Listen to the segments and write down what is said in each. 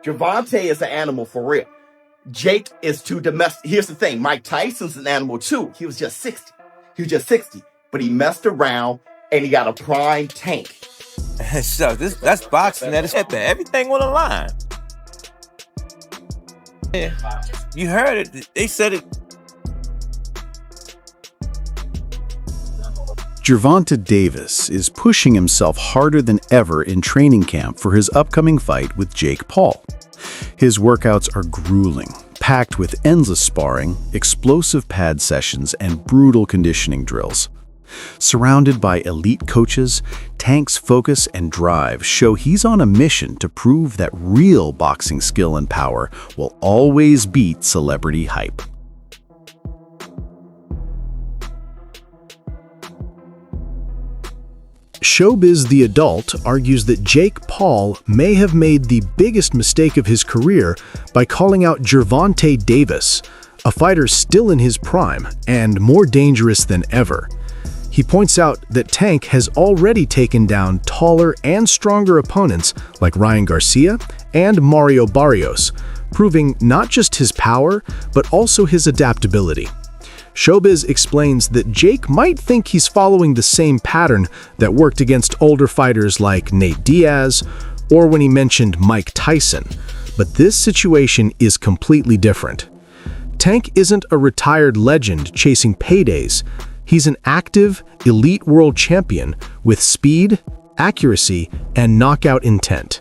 Gervonta is an animal for real. Jake is too domestic. Here's the thing. Mike Tyson's an animal too. He was just 60. But he messed around and he got a prime Tank. So that's boxing. That is everything on the line. Yeah. You heard it. They said it. Gervonta Davis is pushing himself harder than ever in training camp for his upcoming fight with Jake Paul. His workouts are grueling, packed with endless sparring, explosive pad sessions, and brutal conditioning drills. Surrounded by elite coaches, Tank's focus and drive show he's on a mission to prove that real boxing skill and power will always beat celebrity hype. Showbiz the Adult argues that Jake Paul may have made the biggest mistake of his career by calling out Gervonta Davis, a fighter still in his prime and more dangerous than ever. He points out that Tank has already taken down taller and stronger opponents like Ryan Garcia and Mario Barrios, proving not just his power, but also his adaptability. Showbiz explains that Jake might think he's following the same pattern that worked against older fighters like Nate Diaz or when he mentioned Mike Tyson, but this situation is completely different. Tank isn't a retired legend chasing paydays. He's an active, elite world champion with speed, accuracy, and knockout intent.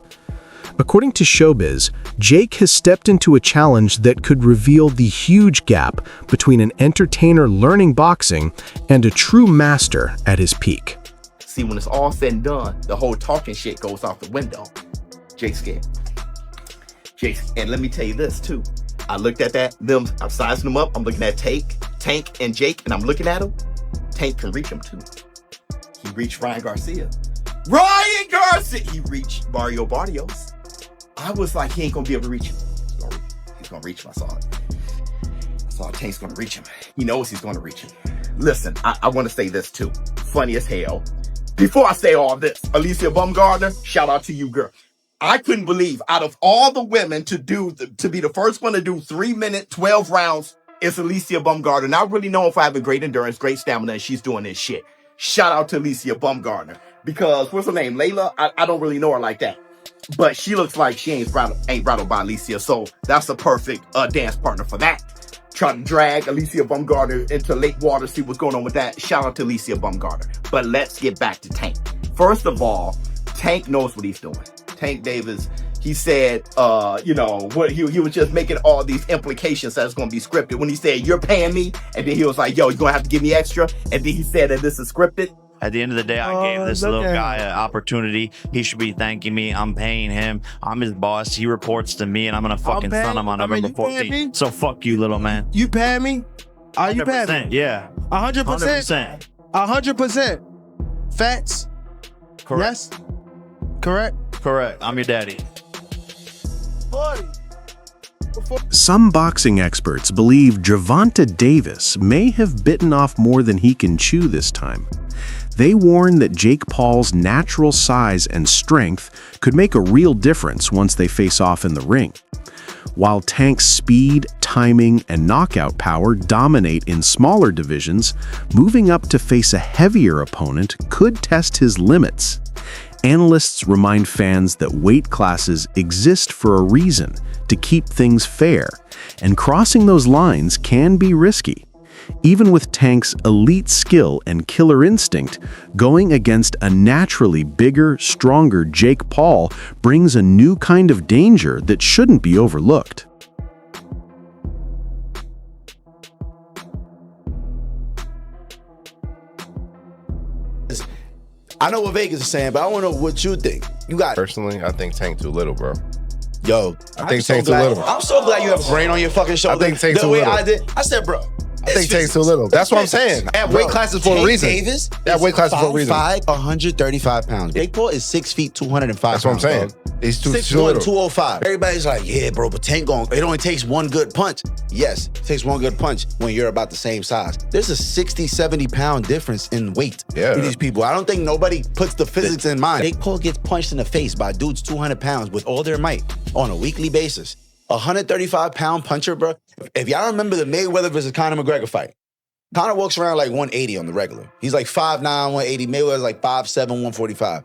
According to Showbiz, Jake has stepped into a challenge that could reveal the huge gap between an entertainer learning boxing and a true master at his peak. See, when it's all said and done, the whole talking shit goes out the window. Jake's scared. And let me tell you this too. I looked at I'm sizing them up. I'm looking at Tank and Jake, and I'm looking at them. Tank can reach him too. He reached Ryan Garcia. He reached Mario Barrios. I was like, he ain't gonna be able to reach him. He's gonna reach him. I saw Tank's gonna reach him. He knows he's gonna reach him. Listen, I want to say this too. Funny as hell. Before I say all this, Alicia Baumgartner, shout out to you, girl. I couldn't believe out of all the women to be the first one to do 3-minute, 12 rounds, it's Alicia Baumgartner. And I really know if I have a great endurance, great stamina, and she's doing this shit. Shout out to Alicia Baumgartner. Because, what's her name? Layla? I don't really know her like that. But she looks like she ain't rattled by Alicia. So that's a perfect dance partner for that. Trying to drag Alicia Baumgartner into lake water, see what's going on with that. Shout out to Alicia Baumgartner. But let's get back to Tank. First of all, Tank knows what he's doing. Tank Davis, he said, what he was just making all these implications that it's going to be scripted. When he said, you're paying me, and then he was like, yo, you're going to have to give me extra. And then he said that this is scripted. At the end of the day, I gave this little guy an opportunity. He should be thanking me. I'm paying him. I'm his boss. He reports to me, and I'm going to fucking son him on November 14th. So fuck you, little man. You paying me? Are you paying me? Yeah. 100%? 100%. Facts? Correct. Yes? Correct? Correct. I'm your daddy. 40. Some boxing experts believe Gervonta Davis may have bitten off more than he can chew this time. They warn that Jake Paul's natural size and strength could make a real difference once they face off in the ring. While Tank's speed, timing, and knockout power dominate in smaller divisions, moving up to face a heavier opponent could test his limits. Analysts remind fans that weight classes exist for a reason, to keep things fair, and crossing those lines can be risky. Even with Tank's elite skill and killer instinct, going against a naturally bigger, stronger Jake Paul brings a new kind of danger that shouldn't be overlooked. I know what Vegas is saying, but I want to know what you think. You got Personally, I think Tank too little, bro. Yo, I think Tank's too little. I'm so glad you have a brain on your fucking shoulder. I think Tank's the too way little. I did, I said, bro. I think Tank's too little. That's what I'm saying. That weight classes for a reason. That weight classes for a reason. 5'5", 135 pounds. Jake Paul is 6 feet, 205 That's what I'm saying. Bro. He's too 6'1", little. 205. Everybody's like, yeah, bro, but Tank it only takes one good punch. Yes, it takes one good punch when you're about the same size. There's a 60, 70 pound difference in weight Yeah. for these people. I don't think nobody puts the physics in mind. Jake Paul gets punched in the face by dudes 200 pounds with all their might on a weekly basis. 135-pound puncher, bro. If y'all remember the Mayweather versus Conor McGregor fight, Conor walks around like 180 on the regular. He's like 5'9", 180. Mayweather's like 5'7", 145.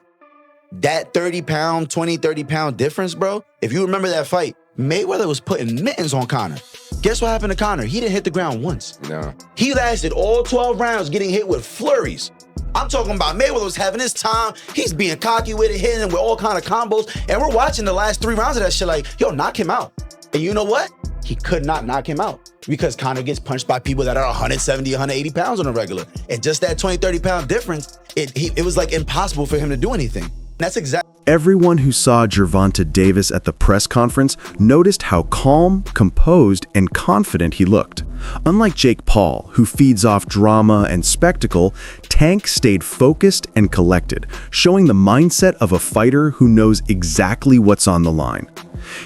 That 30-pound, 20, 30-pound difference, bro, if you remember that fight, Mayweather was putting mittens on Conor. Guess what happened to Conor? He didn't hit the ground once. No. He lasted all 12 rounds getting hit with flurries. I'm talking about Mayweather was having his time. He's being cocky with it, hitting him with all kind of combos. And we're watching the last 3 rounds of that shit like, yo, knock him out. And you know what? He could not knock him out because Conor gets punched by people that are 170, 180 pounds on a regular. And just that 20, 30-pound difference, it was like impossible for him to do anything. That's exactly. Everyone who saw Gervonta Davis at the press conference noticed how calm, composed, and confident he looked. Unlike Jake Paul, who feeds off drama and spectacle, Tank stayed focused and collected, showing the mindset of a fighter who knows exactly what's on the line.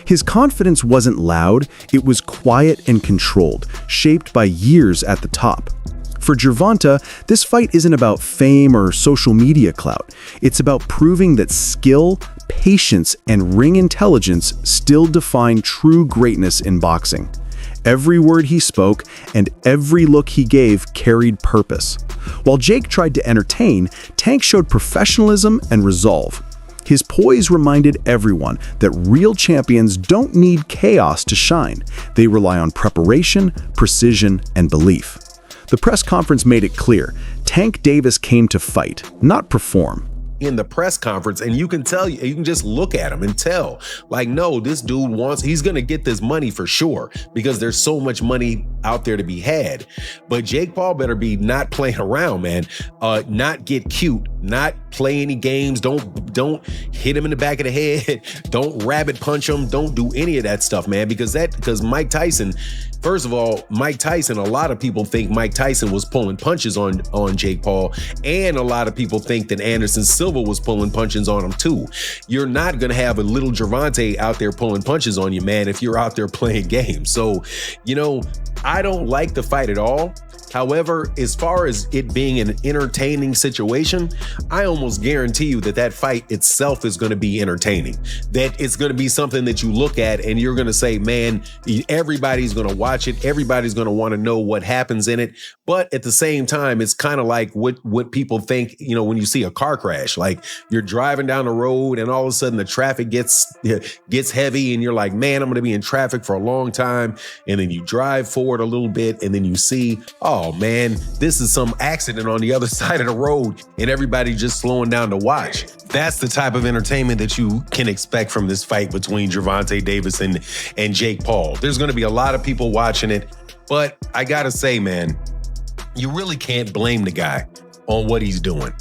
His confidence wasn't loud, it was quiet and controlled, shaped by years at the top. For Gervonta, this fight isn't about fame or social media clout. It's about proving that skill, patience, and ring intelligence still define true greatness in boxing. Every word he spoke and every look he gave carried purpose. While Jake tried to entertain, Tank showed professionalism and resolve. His poise reminded everyone that real champions don't need chaos to shine. They rely on preparation, precision, and belief. The press conference made it clear, Tank Davis came to fight, not perform. In the press conference, and you can tell, you can just look at him and tell, like, no, this dude he's gonna get this money for sure because there's so much money out there to be had. But Jake Paul better be not playing around, man. Not get cute, not play any games. Don't hit him in the back of the head. Don't rabbit punch him. Don't do any of that stuff, man, because Mike Tyson. First of all, Mike Tyson, a lot of people think Mike Tyson was pulling punches on Jake Paul, and a lot of people think that Anderson Silva was pulling punches on him too. You're not going to have a little Gervonta out there pulling punches on you, man, if you're out there playing games. So, I don't like the fight at all. However, as far as it being an entertaining situation, I almost guarantee you that fight itself is going to be entertaining. That it's going to be something that you look at and you're going to say, man, everybody's going to watch it. Everybody's going to want to know what happens in it. But at the same time, it's kind of like what people think, when you see a car crash, like you're driving down the road and all of a sudden the traffic gets heavy and you're like, man, I'm going to be in traffic for a long time. And then you drive forward a little bit and then you see, oh man, this is some accident on the other side of the road and everybody just slowing down to watch. That's the type of entertainment that you can expect from this fight between Gervonta Davis and Jake Paul. There's going to be a lot of people watching it, but I gotta say, man, you really can't blame the guy on what he's doing.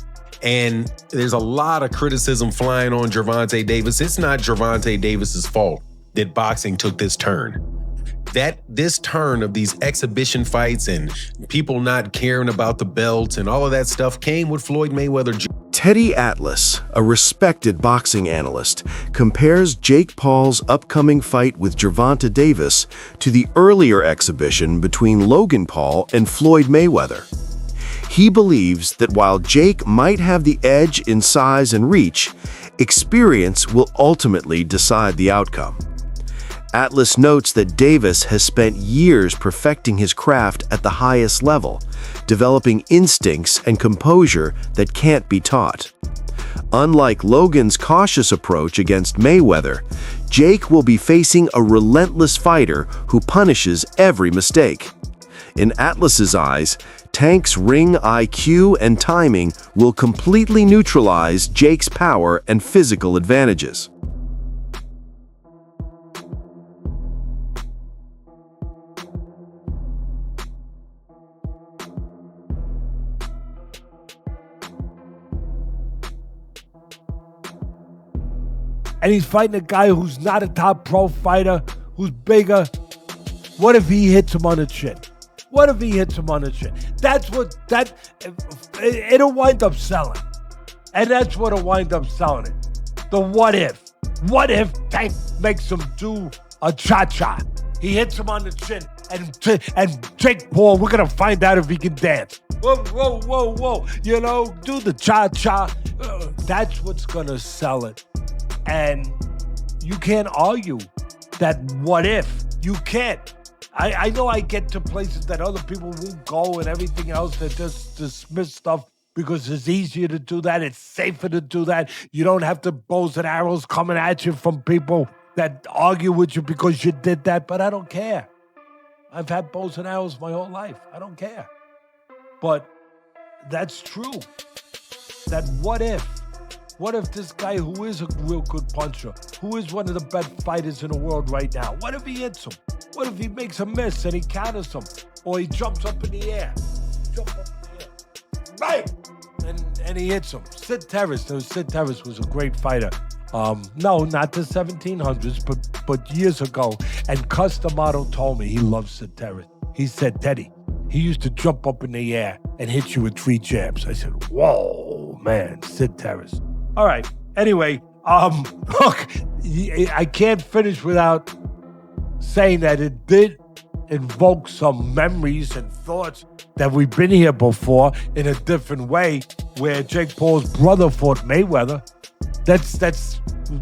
And there's a lot of criticism flying on Gervonta Davis. It's not Gervonta Davis's fault that boxing took this turn. This turn of these exhibition fights and people not caring about the belts and all of that stuff came with Floyd Mayweather Jr. Teddy Atlas, a respected boxing analyst, compares Jake Paul's upcoming fight with Gervonta Davis to the earlier exhibition between Logan Paul and Floyd Mayweather. He believes that while Jake might have the edge in size and reach, experience will ultimately decide the outcome. Atlas notes that Davis has spent years perfecting his craft at the highest level, developing instincts and composure that can't be taught. Unlike Logan's cautious approach against Mayweather, Jake will be facing a relentless fighter who punishes every mistake. In Atlas's eyes, Tank's ring IQ and timing will completely neutralize Jake's power and physical advantages. And he's fighting a guy who's not a top pro fighter, who's bigger. What if he hits him on the chin? What if he hits him on the chin? It'll wind up selling. And that's what'll wind up selling it. The what if. What if Tank makes him do a cha-cha? He hits him on the chin, and Jake Paul, we're gonna find out if he can dance. Whoa, whoa, whoa, whoa. You know, do the cha-cha. That's what's gonna sell it. And you can't argue that what if. You can't. I know I get to places that other people won't go and everything else that just dismiss stuff because it's easier to do that. It's safer to do that. You don't have the bows and arrows coming at you from people that argue with you because you did that, but I don't care. I've had bows and arrows my whole life. I don't care. But that's true. That what if? What if this guy who is a real good puncher, who is one of the best fighters in the world right now, what if he hits him? What if he makes a miss and he counters him? Or he jumps up in the air. Bang! And he hits him. Sid Terrace was a great fighter. No, not the 1700s, but years ago. And Cus D'Amato told me he loves Sid Terrace. He said, Teddy, he used to jump up in the air and hit you with 3 jabs. I said, whoa, man, Sid Terrace. All right. Anyway, look, I can't finish without saying that it did invoke some memories and thoughts that we've been here before in a different way, where Jake Paul's brother fought Mayweather. That's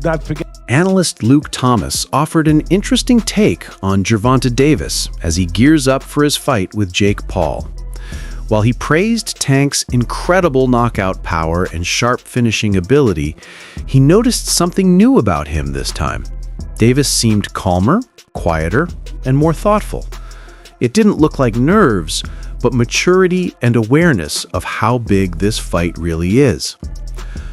not forget. Analyst Luke Thomas offered an interesting take on Gervonta Davis as he gears up for his fight with Jake Paul. While he praised Tank's incredible knockout power and sharp finishing ability, he noticed something new about him this time. Davis seemed calmer, quieter, and more thoughtful. It didn't look like nerves, but maturity and awareness of how big this fight really is.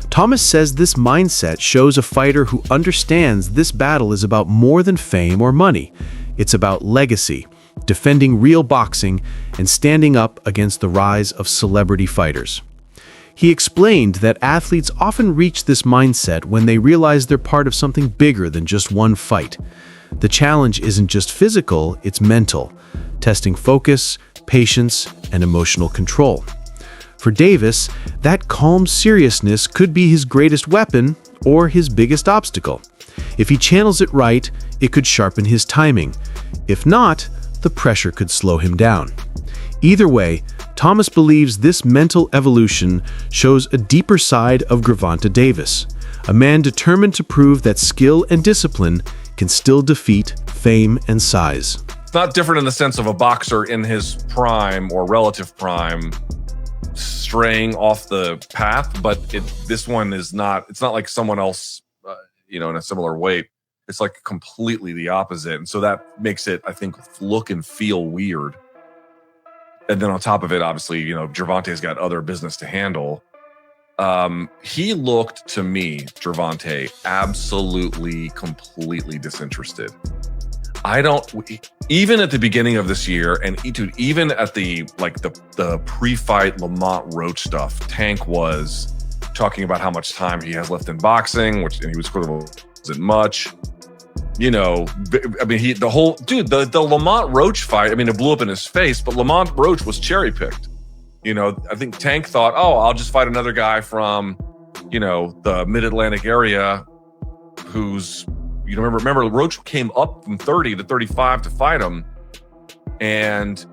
Thomas says this mindset shows a fighter who understands this battle is about more than fame or money. It's about legacy, defending real boxing, and standing up against the rise of celebrity fighters. He explained that athletes often reach this mindset when they realize they're part of something bigger than just one fight. The challenge isn't just physical, it's mental, testing focus, patience, and emotional control. For Davis, that calm seriousness could be his greatest weapon or his biggest obstacle. If he channels it right, it could sharpen his timing. If not, the pressure could slow him down. Either way, Thomas believes this mental evolution shows a deeper side of Gervonta Davis, a man determined to prove that skill and discipline can still defeat fame and size. It's not different in the sense of a boxer in his prime or relative prime straying off the path, but this one is not. It's not like someone else, in a similar weight. It's like completely the opposite, and so that makes it, I think, look and feel weird. And then on top of it, obviously, Gervonta's got other business to handle. He looked to me, Gervonta, absolutely, completely disinterested. Even at the beginning of this year, and even at the pre-fight Lamont Roach stuff, Tank was talking about how much time he has left in boxing, and he was sort of wasn't much. The Lamont Roach fight, it blew up in his face, but Lamont Roach was cherry picked. I think Tank thought, I'll just fight another guy from, the mid-Atlantic area who's, remember Roach came up from 30 to 35 to fight him, and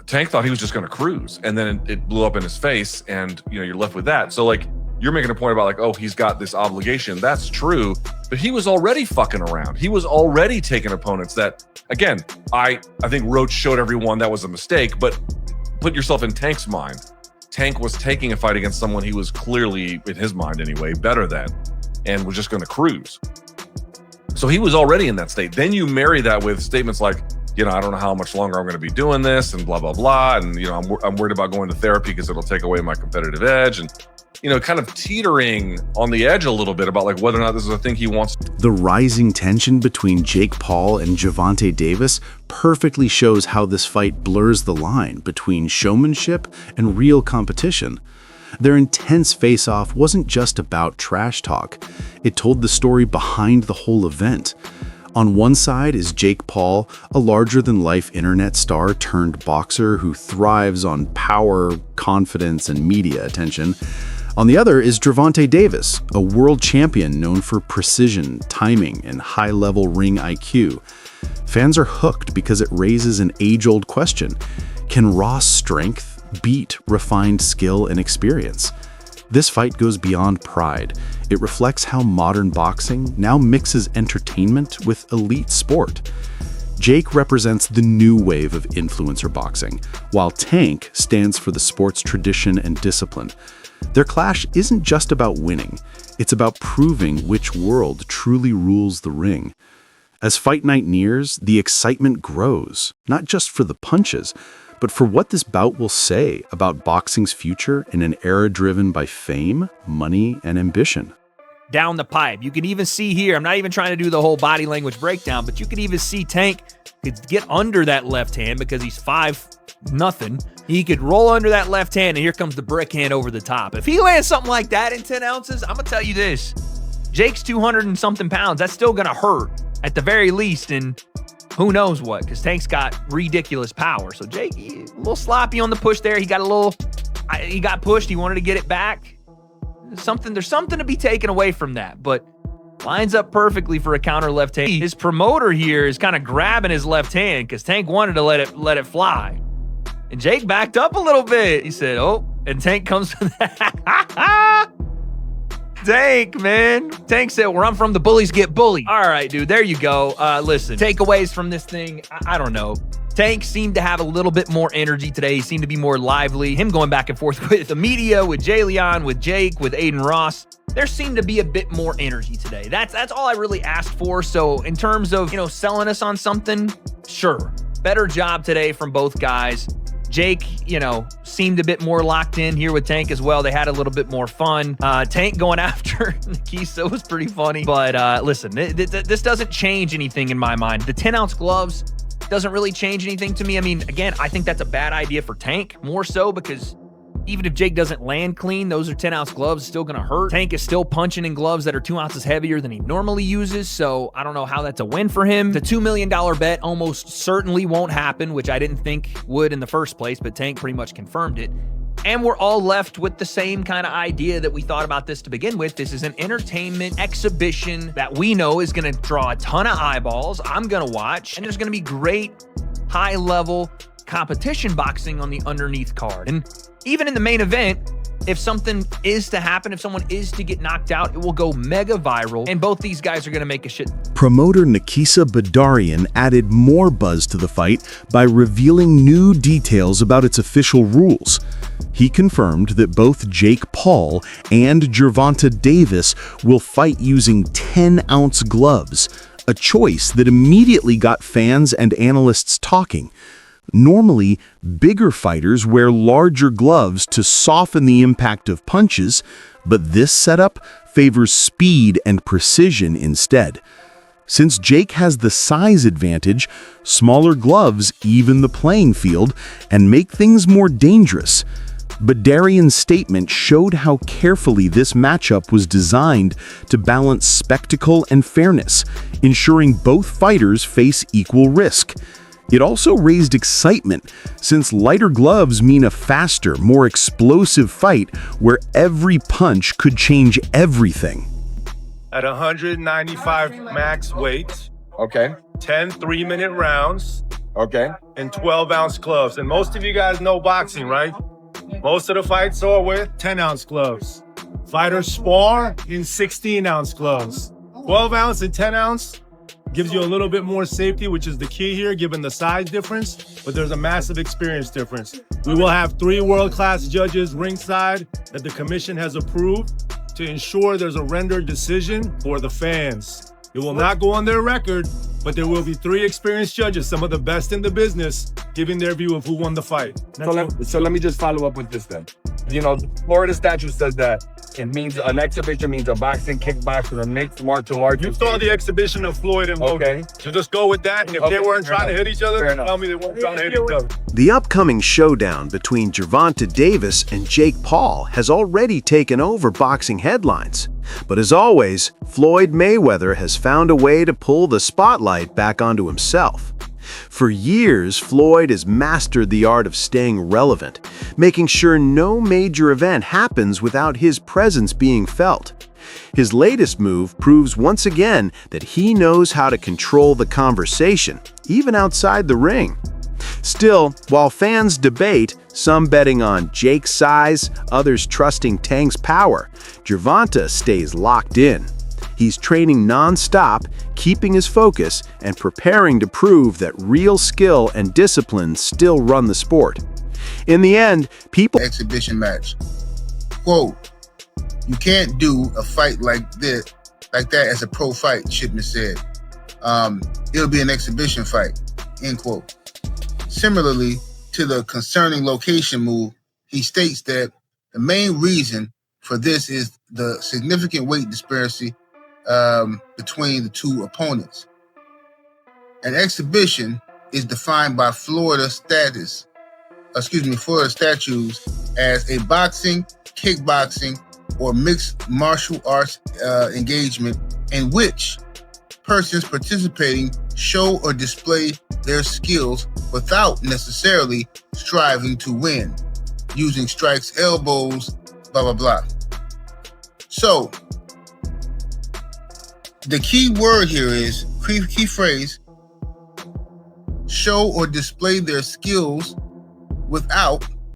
Tank thought he was just going to cruise, and then it blew up in his face, and you're left with that. So you're making a point about he's got this obligation. That's true, but he was already fucking around. He was already taking opponents that, again, I think Roach showed everyone that was a mistake, but put yourself in Tank's mind. Tank was taking a fight against someone he was clearly, in his mind anyway, better than, and was just going to cruise. So he was already in that state. Then you marry that with statements like, I don't know how much longer I'm going to be doing this, and blah, blah, blah. And, I'm worried about going to therapy because it'll take away my competitive edge. And, kind of teetering on the edge a little bit about whether or not this is a thing he wants. The rising tension between Jake Paul and Gervonta Davis perfectly shows how this fight blurs the line between showmanship and real competition. Their intense face-off wasn't just about trash talk. It told the story behind the whole event. On one side is Jake Paul, a larger-than-life internet star turned boxer who thrives on power, confidence, and media attention. On the other is Gervonta Davis, a world champion known for precision, timing, and high-level ring IQ. Fans are hooked because it raises an age-old question. Can raw strength beat refined skill and experience? This fight goes beyond pride. It reflects how modern boxing now mixes entertainment with elite sport. Jake represents the new wave of influencer boxing, while Tank stands for the sport's tradition and discipline. Their clash isn't just about winning, it's about proving which world truly rules the ring. As fight night nears, the excitement grows, not just for the punches, but for what this bout will say about boxing's future in an era driven by fame, money, and ambition. Down the pipe. You can even see here, I'm not even trying to do the whole body language breakdown, but you can even see Tank could get under that left hand because he's 5-0. He could roll under that left hand, and here comes the brick hand over the top. If he lands something like that in 10 ounces, I'm going to tell you this. Jake's 200 and something pounds. That's still going to hurt at the very least, and who knows what, because Tank's got ridiculous power. So Jake, a little sloppy on the push there. He got pushed. He wanted to get it back. There's something to be taken away from that, but lines up perfectly for a counter left hand. His promoter here is kind of grabbing his left hand because Tank wanted to let it fly. And Jake backed up a little bit. He said, oh, and Tank comes to that. Tank, man. Tank said, where I'm from, the bullies get bullied. All right, dude, there you go. Listen, takeaways from this thing, I don't know. Tank seemed to have a little bit more energy today. He seemed to be more lively. Him going back and forth with the media, with Jay Leon, with Jake, with Aiden Ross. There seemed to be a bit more energy today. That's all I really asked for. So in terms of, selling us on something, sure. Better job today from both guys. Jake, seemed a bit more locked in here with Tank as well. They had a little bit more fun. Tank going after Nikisa was pretty funny. But listen, this doesn't change anything in my mind. The 10-ounce gloves doesn't really change anything to me. I mean, again, I think that's a bad idea for Tank, more so because even if Jake doesn't land clean, those are 10-ounce gloves, still going to hurt. Tank is still punching in gloves that are 2 ounces heavier than he normally uses, so I don't know how that's a win for him. The $2 million bet almost certainly won't happen, which I didn't think would in the first place, but Tank pretty much confirmed it. And we're all left with the same kind of idea that we thought about this to begin with. This is an entertainment exhibition that we know is going to draw a ton of eyeballs. I'm going to watch, and there's going to be great high-level competition boxing on the underneath card. And even in the main event, if something is to happen, if someone is to get knocked out, it will go mega viral, and both these guys are going to make a shit. Promoter Nikisa Badarian added more buzz to the fight by revealing new details about its official rules. He confirmed that both Jake Paul and Gervonta Davis will fight using 10-ounce gloves, a choice that immediately got fans and analysts talking. Normally, bigger fighters wear larger gloves to soften the impact of punches, but this setup favors speed and precision instead. Since Jake has the size advantage, smaller gloves even the playing field and make things more dangerous. But Darian's statement showed how carefully this matchup was designed to balance spectacle and fairness, ensuring both fighters face equal risk. It also raised excitement, since lighter gloves mean a faster, more explosive fight where every punch could change everything. At 195 max weight. Okay. 10 3-minute rounds. Okay. And 12-ounce gloves. And most of you guys know boxing, right? Most of the fights are with 10-ounce gloves. Fighters spar in 16-ounce gloves. 12-ounce and 10-ounce gives you a little bit more safety, which is the key here, given the size difference, but there's a massive experience difference. We will have 3 world-class judges ringside that the commission has approved to ensure there's a rendered decision for the fans. It will not go on their record, but there will be 3 experienced judges, some of the best in the business, giving their view of who won the fight. So let me just follow up with this then. The Florida statute says that it means an exhibition means a boxing, kickboxing, or mixed martial arts. You saw the exhibition of Floyd and Logan. Okay. So just go with that, and if they weren't trying to hit each other, tell me they weren't trying to hit each other. The upcoming showdown between Gervonta Davis and Jake Paul has already taken over boxing headlines. But as always, Floyd Mayweather has found a way to pull the spotlight back onto himself. For years, Floyd has mastered the art of staying relevant, making sure no major event happens without his presence being felt. His latest move proves once again that he knows how to control the conversation, even outside the ring. Still, while fans debate, some betting on Jake's size, others trusting Tank's power, Gervonta stays locked in. He's training non-stop, keeping his focus, and preparing to prove that real skill and discipline still run the sport. In the end, people... Exhibition match. Quote, you can't do a fight like that as a pro fight, Shipman said. It'll be an exhibition fight, end quote. Similarly to the concerning location move, he states that the main reason for this is the significant weight disparity between the two opponents. An exhibition is defined by Florida statutes as a boxing, kickboxing, or mixed martial arts engagement in which persons participating show or display their skills without necessarily striving to win, using strikes, elbows, blah, blah, blah. So, the key word here is, key phrase, show or display their skills without